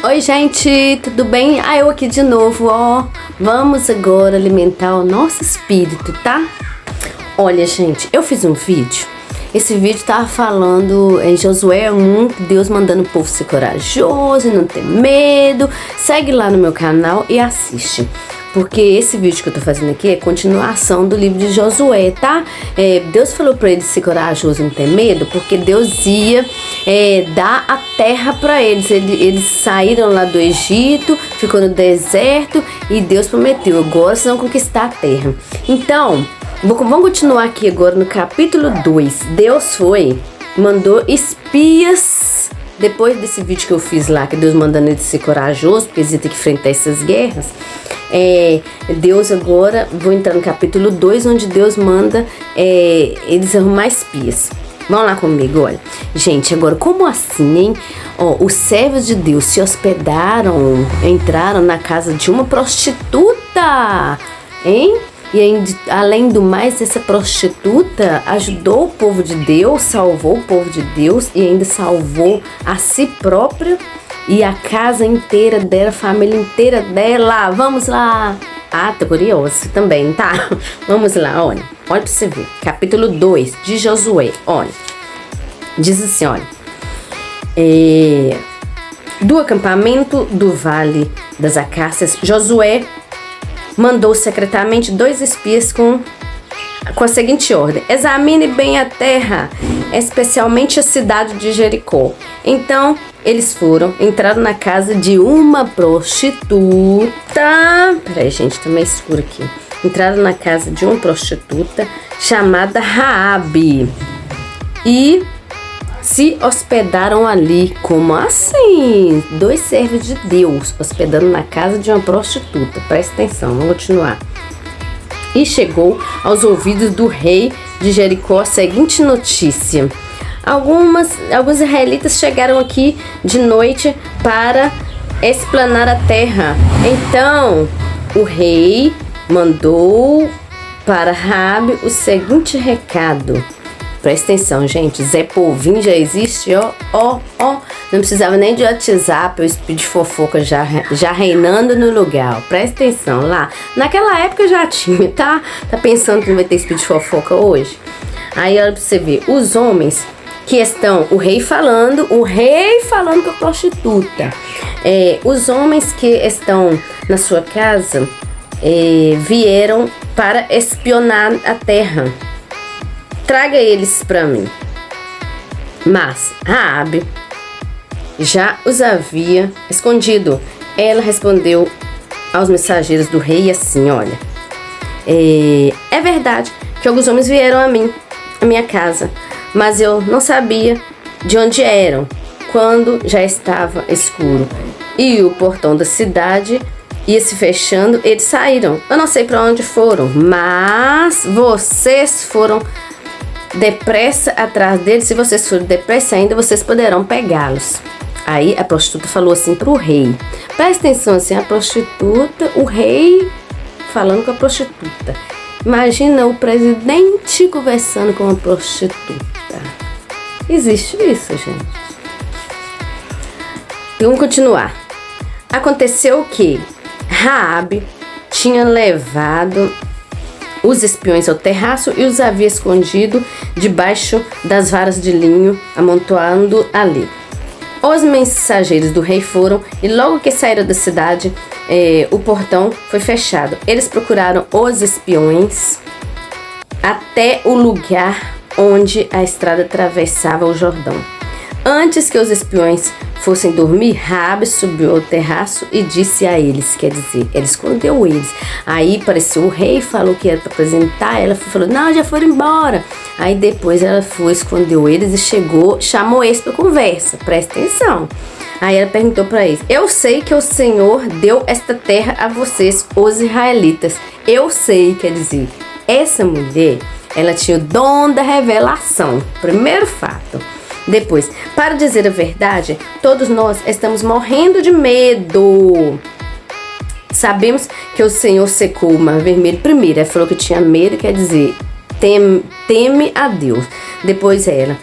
Oi gente, tudo bem? Eu aqui de novo, ó. Vamos agora alimentar o nosso espírito, tá? Olha gente, eu fiz um vídeo. Esse vídeo tava falando em Josué 1, Deus mandando o povo ser corajoso e não ter medo. Segue lá no meu canal e assiste. Porque esse vídeo que eu tô fazendo aqui é continuação do livro de Josué, tá? Deus falou pra eles ser corajoso e não ter medo, porque Deus ia dar a terra pra eles. Eles saíram lá do Egito, ficou no deserto e Deus prometeu, agora vocês vão conquistar a terra. Então, vamos continuar aqui agora no capítulo 2. Deus mandou espias. Depois desse vídeo que eu fiz lá, que Deus mandando eles ser corajosos, porque eles iam ter que enfrentar essas guerras. Deus agora, vou entrar no capítulo 2, onde Deus manda eles arrumar espias. Vamos lá comigo, olha. Gente, agora como assim, hein? Os servos de Deus se hospedaram, entraram na casa de uma prostituta, hein? E além do mais, essa prostituta ajudou o povo de Deus, salvou o povo de Deus e ainda salvou a si própria e a casa inteira dela, a família inteira dela. Vamos lá! Tô curioso também, tá? Vamos lá, olha pra você ver. Capítulo 2 de Josué, olha. Diz assim, olha. Do acampamento do Vale das Acácias, Josué mandou secretamente 2 espias com a seguinte ordem: examine bem a terra, especialmente a cidade de Jericó. Então eles entraram na casa de uma prostituta. Peraí, gente, tá meio escuro aqui. Entraram na casa de uma prostituta chamada Raabe e se hospedaram ali. Como assim? 2 servos de Deus hospedando na casa de uma prostituta. Presta atenção, vamos continuar. E chegou aos ouvidos do rei de Jericó a seguinte notícia: alguns israelitas chegaram aqui de noite para explanar a terra. Então o rei mandou para Raabe o seguinte recado. Presta atenção, gente. Zé Povinho já existe, ó. Não precisava nem de WhatsApp, o speed fofoca já reinando no lugar. Ó. Presta atenção lá. Naquela época já tinha, tá? Tá pensando que não vai ter speed fofoca hoje? Aí olha pra você ver. Os homens que estão, o rei falando com a prostituta. Os homens que estão na sua casa vieram para espionar a terra. Traga eles para mim. Mas Raabe já os havia escondido. Ela respondeu aos mensageiros do rei assim, olha. É verdade que alguns homens vieram a minha casa, mas eu não sabia de onde eram quando já estava escuro e o portão da cidade ia se fechando. Eles saíram. Eu não sei para onde foram, mas vocês foram depressa atrás deles. Se vocês forem depressa ainda, vocês poderão pegá-los. Aí a prostituta falou assim pro rei. Presta atenção assim, a prostituta, o rei falando com a prostituta. Imagina o presidente conversando com uma prostituta. Existe isso, gente. Então, vamos continuar. Aconteceu que Raabe tinha levado os espiões ao terraço e os havia escondido debaixo das varas de linho, amontoando ali. Os mensageiros do rei foram e logo que saíram da cidade, o portão foi fechado. Eles procuraram os espiões até o lugar onde a estrada atravessava o Jordão. Antes que os espiões fossem dormir, Raabe subiu ao terraço e disse a eles, quer dizer, ela escondeu eles. Aí apareceu o rei, falou que era para apresentar, ela falou, não, já foram embora. Aí depois ela foi, escondeu eles e chamou eles para conversa, presta atenção. Aí ela perguntou para eles, eu sei que o Senhor deu esta terra a vocês, os israelitas. Eu sei, quer dizer, essa mulher, ela tinha o dom da revelação, primeiro fato. Depois, para dizer a verdade, todos nós estamos morrendo de medo. Sabemos que o Senhor secou o mar vermelho primeiro. Ela falou que tinha medo, quer dizer, teme a Deus. Depois ela,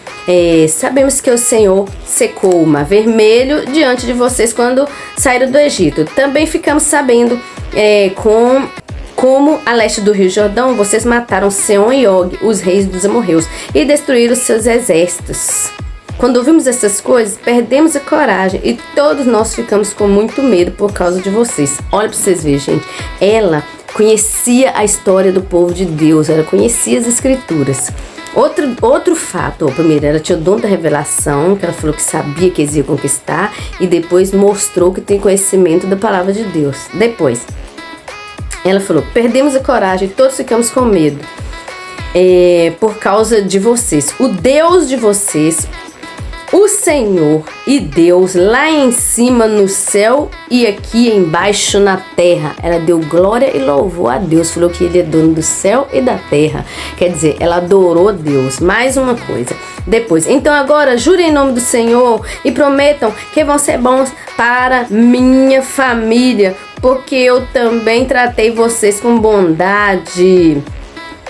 sabemos que o Senhor secou o Mar Vermelho diante de vocês quando saíram do Egito. Também ficamos sabendo como a leste do Rio Jordão vocês mataram Seom e Og, os reis dos amorreus, e destruíram seus exércitos. Quando ouvimos essas coisas, perdemos a coragem e todos nós ficamos com muito medo por causa de vocês. Olha para vocês verem, gente. Ela conhecia a história do povo de Deus, ela conhecia as escrituras. Outro fato, primeiro, ela tinha o dom da revelação, que ela falou que sabia que eles iam conquistar, e depois mostrou que tem conhecimento da palavra de Deus. Depois, ela falou, perdemos a coragem, todos ficamos com medo por causa de vocês. O Deus de vocês, o Senhor e Deus lá em cima no céu e aqui embaixo na terra. Ela deu glória e louvor a Deus. Falou que ele é dono do céu e da terra. Quer dizer, ela adorou Deus. Mais uma coisa. Depois, então agora jurem em nome do Senhor e prometam que vão ser bons para minha família, porque eu também tratei vocês com bondade.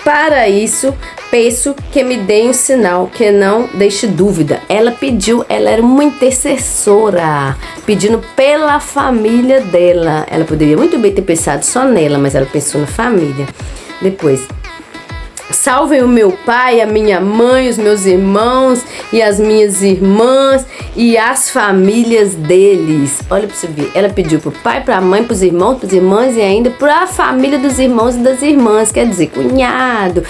Para isso, peço que me deem um sinal, que não deixe dúvida. Ela pediu, ela era uma intercessora, pedindo pela família dela. Ela poderia muito bem ter pensado só nela, mas ela pensou na família. Depois, salvem o meu pai, a minha mãe, os meus irmãos e as minhas irmãs e as famílias deles. Olha pra você ver, ela pediu pro pai, pra mãe, pros irmãos, pras irmãs e ainda pra família dos irmãos e das irmãs. Quer dizer, cunhado,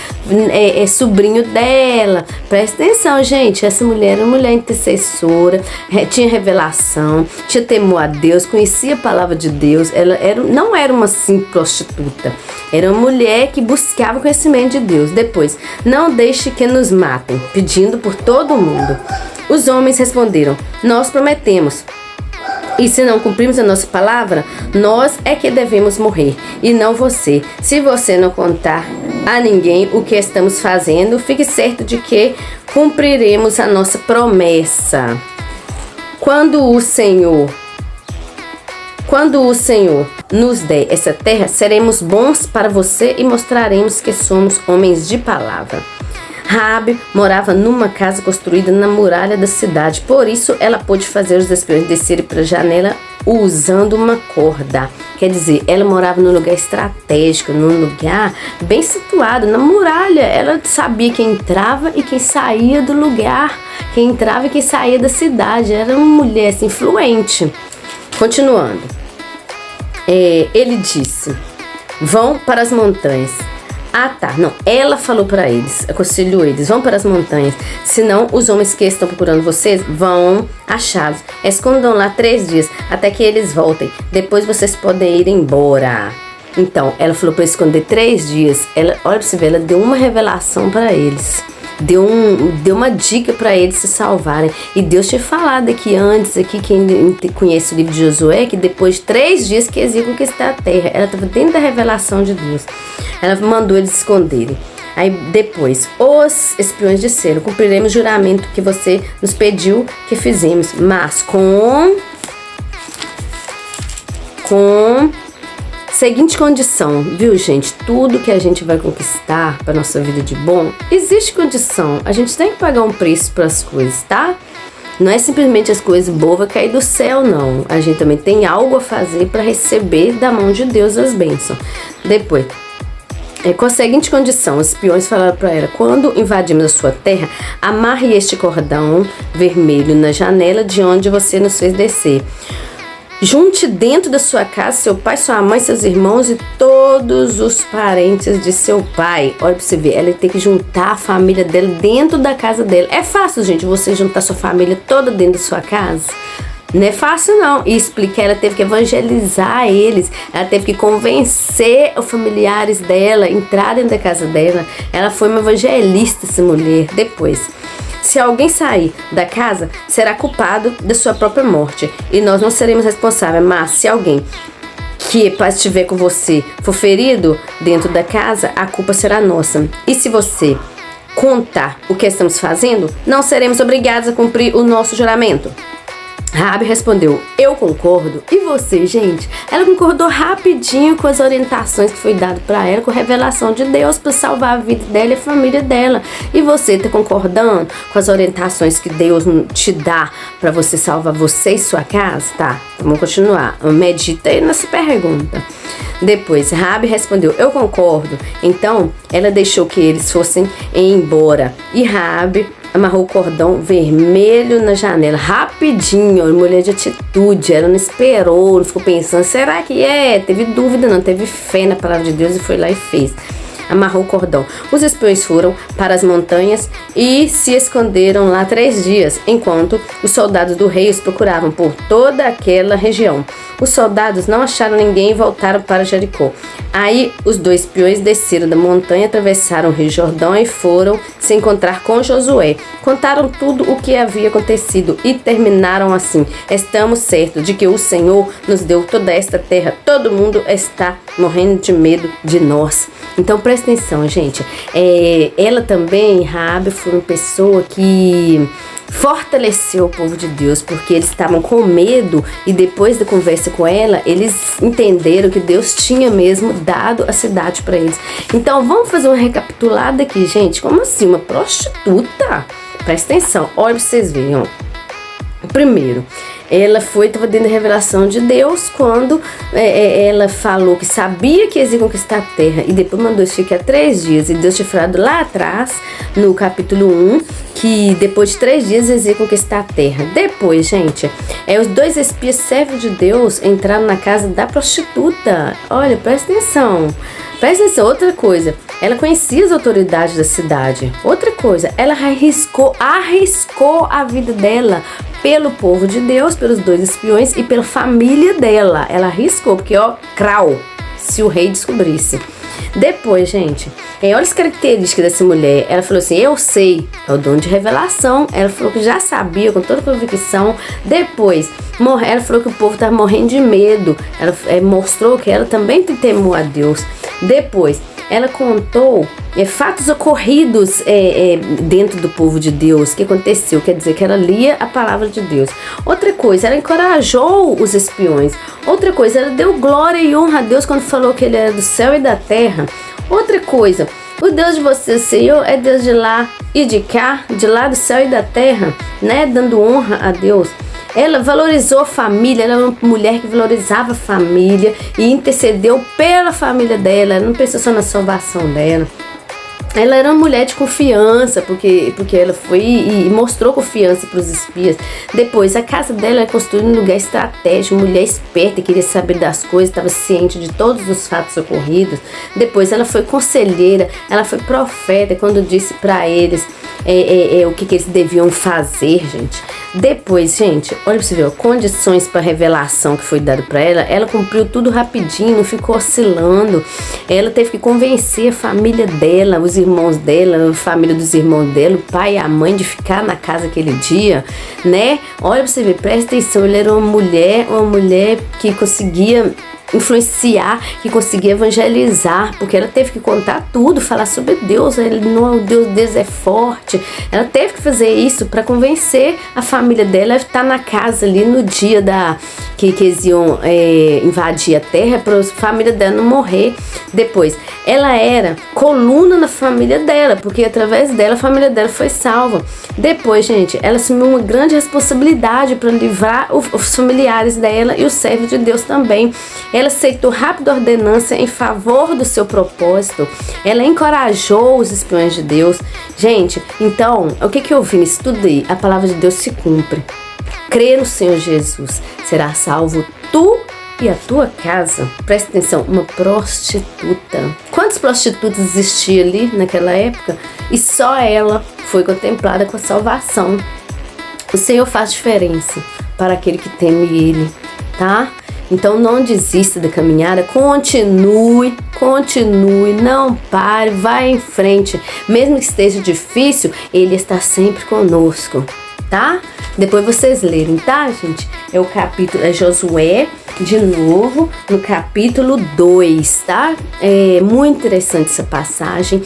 sobrinho dela. Presta atenção, gente, essa mulher era uma mulher intercessora, tinha revelação, tinha temor a Deus, conhecia a palavra de Deus. Ela não era uma simples prostituta, era uma mulher que buscava o conhecimento de Deus. Depois, não deixe que nos matem, pedindo por todo mundo. Os homens responderam, nós prometemos, e se não cumprirmos a nossa palavra, nós é que devemos morrer, e não você. Se você não contar a ninguém o que estamos fazendo, fique certo de que cumpriremos a nossa promessa. Quando o Senhor nos der essa terra, seremos bons para você e mostraremos que somos homens de palavra. Raabe morava numa casa construída na muralha da cidade, por isso ela pôde fazer os espiões descerem para a janela usando uma corda. Quer dizer, ela morava num lugar estratégico, num lugar bem situado, na muralha. Ela sabia quem entrava e quem saía do lugar, quem entrava e quem saía da cidade. Era uma mulher assim, influente. Continuando, ele disse, vão para as montanhas. Ah tá, não, ela falou para eles, aconselhou eles, vão para as montanhas, senão os homens que estão procurando vocês vão achá-los. Escondam lá 3 dias, até que eles voltem, depois vocês podem ir embora. Então, ela falou para esconder 3 dias, olha pra você ver, ela deu uma revelação para eles. Deu uma dica para eles se salvarem. E Deus tinha falado aqui antes, quem conhece o livro de Josué, que depois de 3 dias que eles iam conquistar a terra. Ela estava dentro da revelação de Deus. Ela mandou eles esconderem. Aí depois, os espiões disseram, cumpriremos o juramento que você nos pediu que fizemos, mas com seguinte condição, viu, gente? Tudo que a gente vai conquistar para nossa vida de bom, existe condição. A gente tem que pagar um preço para as coisas, tá? Não é simplesmente as coisas boas cair do céu, não. A gente também tem algo a fazer para receber da mão de Deus as bênçãos. Depois, com a seguinte condição, os espiões falaram para ela, quando invadimos a sua terra, amarre este cordão vermelho na janela de onde você nos fez descer. Junte dentro da sua casa seu pai, sua mãe, seus irmãos e todos os parentes de seu pai. Olha pra você ver, ela tem que juntar a família dela dentro da casa dela. É fácil, gente, você juntar sua família toda dentro da sua casa? Não é fácil, não. E explicar, ela teve que evangelizar eles. Ela teve que convencer os familiares dela a entrar dentro da casa dela. Ela foi uma evangelista, essa mulher. Depois, se alguém sair da casa, será culpado da sua própria morte, e nós não seremos responsáveis. Mas se alguém que estiver com você for ferido dentro da casa, a culpa será nossa. E se você contar o que estamos fazendo, não seremos obrigados a cumprir o nosso juramento. Raabe respondeu, eu concordo. E você, gente? Ela concordou rapidinho com as orientações que foi dado para ela, com a revelação de Deus para salvar a vida dela e a família dela. E você tá concordando com as orientações que Deus te dá para você salvar você e sua casa? Tá, vamos continuar. Medita aí nessa pergunta. Depois, Raabe respondeu, eu concordo. Então, ela deixou que eles fossem embora. E Raabe amarrou o cordão vermelho na janela, rapidinho, mulher de atitude, ela não esperou, não ficou pensando, será que é? Teve dúvida não, teve fé na palavra de Deus e foi lá e fez. Amarrou o cordão. Os espiões foram para as montanhas e se esconderam lá 3 dias, enquanto os soldados do rei os procuravam por toda aquela região. Os soldados não acharam ninguém e voltaram para Jericó. Aí os 2 espiões desceram da montanha, atravessaram o rio Jordão e foram se encontrar com Josué. Contaram tudo o que havia acontecido e terminaram assim: estamos certos de que o Senhor nos deu toda esta terra. Todo mundo está morrendo de medo de nós. Então presta atenção, gente. Ela também, Raabe, foi uma pessoa que fortaleceu o povo de Deus, porque eles estavam com medo e depois da conversa com ela, eles entenderam que Deus tinha mesmo dado a cidade para eles. Então vamos fazer uma recapitulada aqui, gente. Como assim? Uma prostituta? Presta atenção, olha pra vocês verem, ó. Primeiro, ela estava dentro da revelação de Deus quando ela falou que sabia que eles iam conquistar a terra e depois mandou eles ficar 3 dias. E Deus tinha falado lá atrás, no capítulo 1, que depois de 3 dias eles iam conquistar a terra. Depois, gente, os 2 espias servos de Deus entraram na casa da prostituta. Olha, presta atenção. Presta atenção, outra coisa, ela conhecia as autoridades da cidade. Outra coisa, ela arriscou a vida dela pelo povo de Deus, pelos 2 espiões e pela família dela. Ela arriscou, porque se o rei descobrisse. Depois, gente, olha as características dessa mulher. Ela falou assim, eu sei, é o dom de revelação. Ela falou que já sabia, com toda convicção. Depois, ela falou que o povo estava morrendo de medo. Ela mostrou que ela também temeu a Deus. Depois, ela contou fatos ocorridos dentro do povo de Deus, que aconteceu, quer dizer que ela lia a palavra de Deus. Outra coisa, ela encorajou os espiões. Outra coisa, ela deu glória e honra a Deus quando falou que ele era do céu e da terra. Outra coisa, o Deus de vocês, Senhor, é Deus de lá e de cá, de lá do céu e da terra, né? Dando honra a Deus. Ela valorizou a família, ela era uma mulher que valorizava a família e intercedeu pela família dela, ela não pensou só na salvação dela. Ela era uma mulher de confiança, porque ela foi e mostrou confiança para os espias. Depois, a casa dela é construída em um lugar estratégico, mulher esperta, queria saber das coisas, estava ciente de todos os fatos ocorridos. Depois, ela foi conselheira, ela foi profeta, quando disse para eles o que eles deviam fazer, gente. Depois, gente, olha pra você ver, condições para revelação que foi dado para ela, ela cumpriu tudo rapidinho, não ficou oscilando. Ela teve que convencer a família dela, os irmãos dela, a família dos irmãos dela, o pai e a mãe de ficar na casa aquele dia, né? Olha pra você ver, presta atenção, ela era uma mulher que conseguia influenciar, que conseguia evangelizar, porque ela teve que contar tudo, falar sobre Deus, o Deus deles é forte. Ela teve que fazer isso para convencer a família dela a estar na casa ali no dia que eles iam invadir a terra, para a família dela não morrer. Depois, ela era coluna na família dela, porque através dela a família dela foi salva. Depois, gente, ela assumiu uma grande responsabilidade para livrar os familiares dela e os servos de Deus também. Ela aceitou rápida ordenança em favor do seu propósito. Ela encorajou os espiões de Deus. Gente, então, o que eu vi nisso tudo aí? A palavra de Deus se cumpre. Crê no Senhor Jesus, será salvo tu e a tua casa. Presta atenção, uma prostituta. Quantas prostitutas existiam ali naquela época? E só ela foi contemplada com a salvação. O Senhor faz diferença para aquele que teme Ele, tá? Então não desista da caminhada, continue, não pare, vai em frente. Mesmo que esteja difícil, Ele está sempre conosco, tá? Depois vocês lerem, tá, gente? É o capítulo, Josué, de novo no capítulo 2, tá? É muito interessante essa passagem.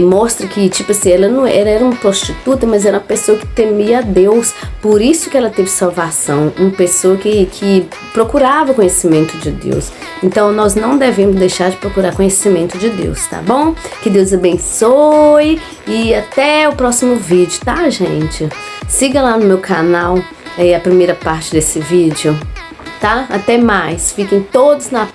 Mostra que, tipo assim, ela não era uma prostituta, mas era uma pessoa que temia a Deus. Por isso que ela teve salvação. Uma pessoa que procurava conhecimento de Deus. Então, nós não devemos deixar de procurar conhecimento de Deus, tá bom? Que Deus abençoe e até o próximo vídeo, tá, gente? Siga lá no meu canal a primeira parte desse vídeo, tá? Até mais. Fiquem todos na